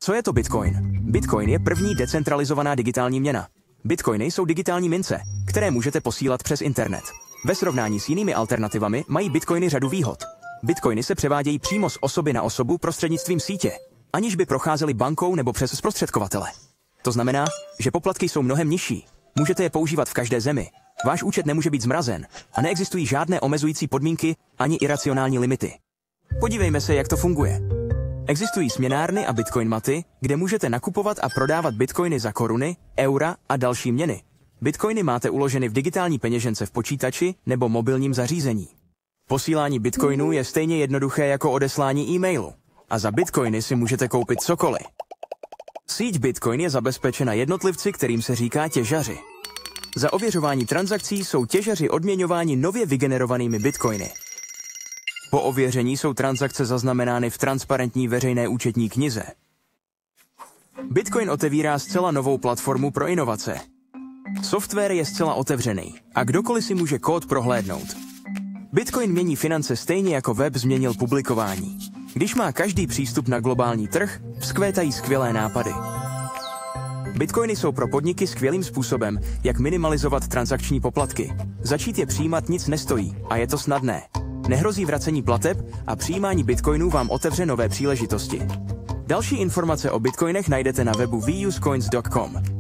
Co je to Bitcoin? Bitcoin je první decentralizovaná digitální měna. Bitcoiny jsou digitální mince, které můžete posílat přes internet. Ve srovnání s jinými alternativami mají bitcoiny řadu výhod. Bitcoiny se převádějí přímo z osoby na osobu prostřednictvím sítě, aniž by procházely bankou nebo přes zprostředkovatele. To znamená, že poplatky jsou mnohem nižší. Můžete je používat v každé zemi. Váš účet nemůže být zmrazen a neexistují žádné omezující podmínky ani iracionální limity. Podívejme se, jak to funguje. Existují směnárny a bitcoinmaty, kde můžete nakupovat a prodávat bitcoiny za koruny, eura a další měny. Bitcoiny máte uloženy v digitální peněžence v počítači nebo mobilním zařízení. Posílání bitcoinů je stejně jednoduché jako odeslání e-mailu. A za bitcoiny si můžete koupit cokoliv. Síť Bitcoin je zabezpečena jednotlivci, kterým se říká těžaři. Za ověřování transakcí jsou těžaři odměňováni nově vygenerovanými bitcoiny. Po ověření jsou transakce zaznamenány v transparentní veřejné účetní knize. Bitcoin otevírá zcela novou platformu pro inovace. Software je zcela otevřený a kdokoliv si může kód prohlédnout. Bitcoin mění finance stejně jako web změnil publikování. Když má každý přístup na globální trh, vzkvétají skvělé nápady. Bitcoiny jsou pro podniky skvělým způsobem, jak minimalizovat transakční poplatky. Začít je přijímat nic nestojí a je to snadné. Nehrozí vracení plateb a přijímání bitcoinů vám otevře nové příležitosti. Další informace o bitcoinech najdete na webu veusecoins.com.